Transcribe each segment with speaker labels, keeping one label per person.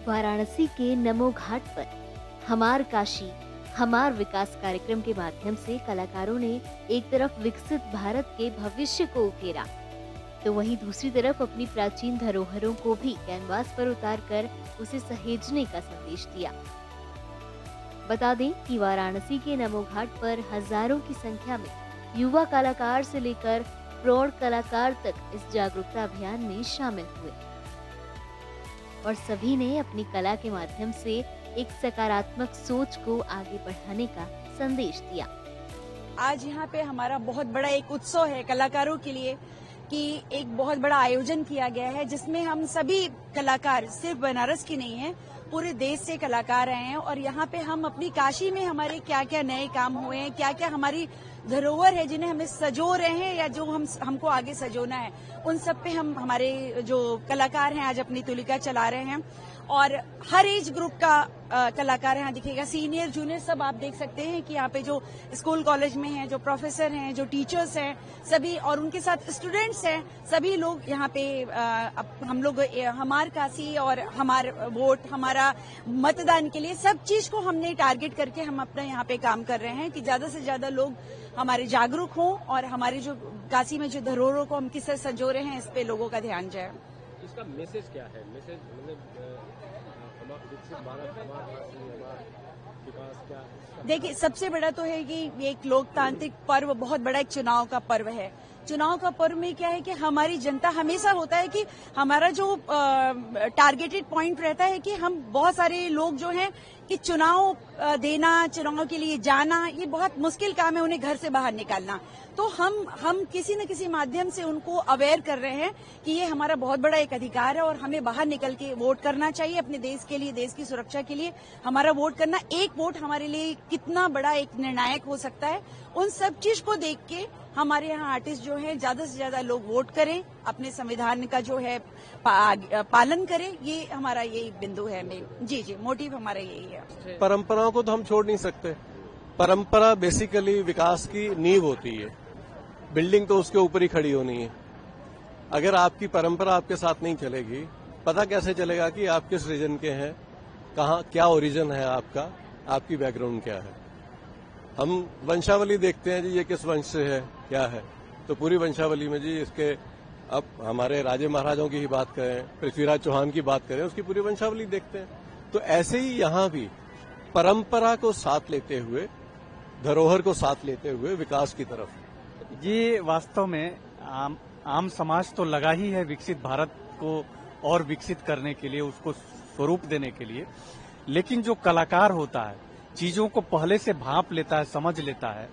Speaker 1: वाराणसी के नमो घाट पर हमार काशी हमार विकास कार्यक्रम के माध्यम से कलाकारों ने एक तरफ विकसित भारत के भविष्य को उकेरा, तो वहीं दूसरी तरफ अपनी प्राचीन धरोहरों को भी कैनवास पर उतारकर उसे सहेजने का संदेश दिया। बता दें कि वाराणसी के नमो घाट पर हजारों की संख्या में युवा कलाकार से लेकर प्रौढ़ कलाकार तक इस जागरूकता अभियान में शामिल हुए और सभी ने अपनी कला के माध्यम से एक सकारात्मक सोच को आगे बढ़ाने का संदेश दिया।
Speaker 2: आज यहाँ पे हमारा बहुत बड़ा एक उत्सव है कलाकारों के लिए कि एक बहुत बड़ा आयोजन किया गया है जिसमें हम सभी कलाकार, सिर्फ बनारस की नहीं है, पूरे देश से कलाकार आए हैं और यहाँ पे हम अपनी काशी में हमारे क्या क्या नए काम हुए हैं, क्या क्या हमारी धरोहर है जिन्हें हमें सजो रहे हैं या जो हमको आगे सजोना है, उन सब पे हम हमारे जो कलाकार हैं आज अपनी तुलिका चला रहे हैं। और हर एज ग्रुप का कलाकार यहाँ दिखेगा, सीनियर जूनियर सब आप देख सकते हैं कि यहाँ पे जो स्कूल कॉलेज में हैं, जो प्रोफेसर हैं, जो टीचर्स हैं, सभी और उनके साथ स्टूडेंट्स हैं, सभी लोग यहाँ पे हम लोग हमार काशी और हमार वोट, हमारा मतदान के लिए सब चीज को हमने टारगेट करके हम अपना यहाँ पे काम कर रहे हैं कि ज्यादा से ज्यादा लोग हमारे जागरूक हों और हमारी जो काशी में जो धरोहरों को हम किस तरह संजो रहे हैं इस पे लोगों का ध्यान जाए।
Speaker 3: इसका मैसेज क्या है? मैसेज मतलब विकसित भारत, हमारा विकास क्या?
Speaker 2: देखिए, सबसे बड़ा तो है कि ये एक लोकतांत्रिक पर्व, बहुत बड़ा एक चुनाव का पर्व है। चुनाव का पर्व में क्या है कि हमारी जनता, हमेशा होता है कि हमारा जो टारगेटेड पॉइंट रहता है कि हम बहुत सारे लोग जो हैं कि चुनाव देना, चुनाव के लिए जाना, ये बहुत मुश्किल काम है उन्हें घर से बाहर निकालना। तो हम किसी न किसी माध्यम से उनको अवेयर कर रहे हैं कि ये हमारा बहुत बड़ा एक अधिकार है और हमें बाहर निकल के वोट करना चाहिए अपने देश के लिए, देश की सुरक्षा के लिए। हमारा वोट करना, एक वोट हमारे लिए कितना बड़ा एक निर्णायक हो सकता है, उन सब चीज को देख के हमारे यहाँ आर्टिस्ट जो है ज्यादा से ज्यादा लोग वोट करें, अपने संविधान का जो है पालन करें, ये हमारा यही बिंदु है। जी, मोटिव हमारा यही है।
Speaker 4: परंपराओं को तो हम छोड़ नहीं सकते। परंपरा बेसिकली विकास की नींव होती है, बिल्डिंग तो उसके ऊपर ही खड़ी होनी है। अगर आपकी परंपरा आपके साथ नहीं चलेगी, पता कैसे चलेगा कि आप किस रीजन के हैं, कहाँ क्या ओरिजिन है आपका, आपकी बैकग्राउंड क्या है। हम वंशावली देखते हैं जी, ये किस वंश से है, क्या है, तो पूरी वंशावली में जी इसके, अब हमारे राजे महाराजाओं की ही बात करें, पृथ्वीराज चौहान की बात करें, उसकी पूरी वंशावली देखते हैं। तो ऐसे ही यहाँ भी परंपरा को साथ लेते हुए, धरोहर को साथ लेते हुए विकास की तरफ।
Speaker 5: ये वास्तव में आम समाज तो लगा ही है विकसित भारत को और विकसित करने के लिए, उसको स्वरूप देने के लिए, लेकिन जो कलाकार होता है, चीजों को पहले से भांप लेता है, समझ लेता है,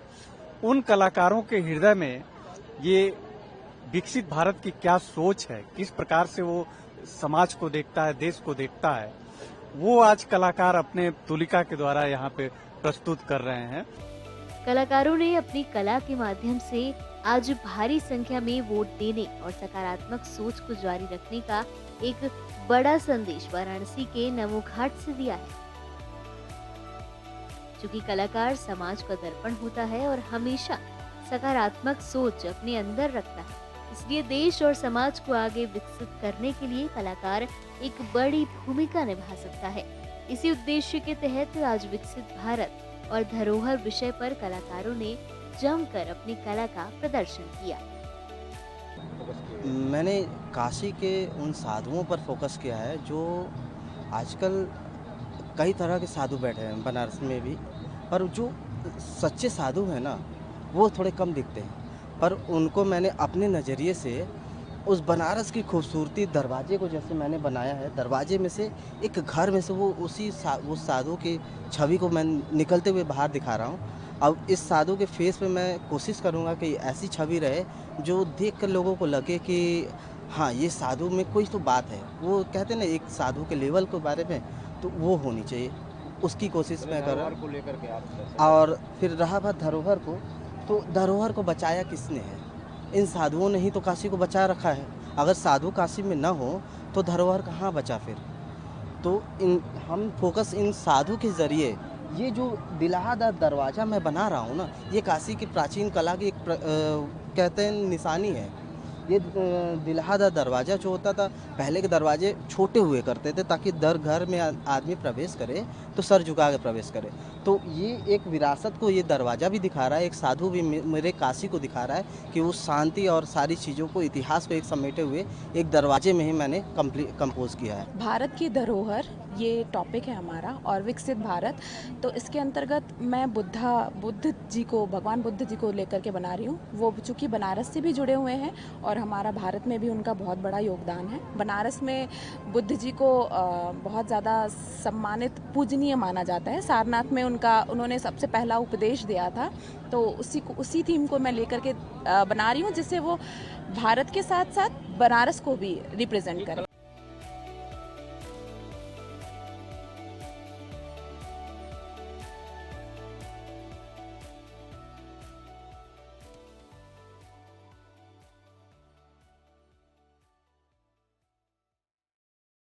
Speaker 5: उन कलाकारों के हृदय में ये विकसित भारत की क्या सोच है, किस प्रकार से वो समाज को देखता है, देश को देखता है, वो आज कलाकार अपने तुलिका के द्वारा यहाँ पे प्रस्तुत कर रहे हैं।
Speaker 1: कलाकारों ने अपनी कला के माध्यम से आज भारी संख्या में वोट देने और सकारात्मक सोच को जारी रखने का एक बड़ा संदेश वाराणसी के नमो घाट से दिया है। चूंकि कलाकार समाज का दर्पण होता है और हमेशा सकारात्मक सोच अपने अंदर रखता है, इसलिए देश और समाज को आगे विकसित करने के लिए कलाकार एक बड़ी भूमिका निभा सकता है। इसी उद्देश्य के तहत आज विकसित भारत और धरोहर विषय पर कलाकारों ने जमकर अपनी कला का प्रदर्शन किया।
Speaker 6: मैंने काशी के उन साधुओं पर फोकस किया है जो आजकल कई तरह के साधु बैठे हैं बनारस में भी, पर जो सच्चे साधु हैं ना, वो थोड़े कम दिखते हैं। पर उनको मैंने अपने नज़रिए से उस बनारस की खूबसूरती, दरवाजे को जैसे मैंने बनाया है, दरवाजे में से एक घर में से वो वो साधु की छवि को मैं निकलते हुए बाहर दिखा रहा हूँ। अब इस साधु के फेस पे मैं कोशिश करूँगा कि ऐसी छवि रहे जो देख कर लोगों को लगे कि हाँ, ये साधु में कोई तो बात है। वो कहते हैं ना एक साधु के लेवल के बारे में, तो वो होनी चाहिए, उसकी कोशिश मैं कर रहा हूँ। और फिर रहा बात धरोहर को, तो धरोहर को बचाया किसने है? इन साधुओं ने ही तो काशी को बचा रखा है। अगर साधु काशी में न हो तो धरोहर कहाँ बचा फिर? तो हम फोकस इन साधु के जरिए, ये जो दिलाहादार दरवाज़ा मैं बना रहा हूँ ना, ये काशी की प्राचीन कला की एक कहते हैं निशानी है। ये दिलहादा दरवाज़ा जो होता था, पहले के दरवाजे छोटे हुए करते थे ताकि घर में आदमी प्रवेश करे तो सर झुका के प्रवेश करे। तो ये एक विरासत को ये दरवाज़ा भी दिखा रहा है, एक साधु भी मेरे काशी को दिखा रहा है कि वो शांति और सारी चीज़ों को, इतिहास को एक समेटे हुए एक दरवाजे में ही मैंने कंपोज किया है।
Speaker 7: भारत की धरोहर ये टॉपिक है हमारा, और विकसित भारत, तो इसके अंतर्गत मैं भगवान बुद्ध जी को लेकर के बना रही हूँ। वो चूँकि बनारस से भी जुड़े हुए हैं और हमारा भारत में भी उनका बहुत बड़ा योगदान है। बनारस में बुद्ध जी को बहुत ज़्यादा सम्मानित, पूजनीय माना जाता है। सारनाथ में उन्होंने सबसे पहला उपदेश दिया था, तो उसी थीम को मैं लेकर के बना रही हूँ, जिससे वो भारत के साथ साथ बनारस को भी रिप्रेजेंट करे।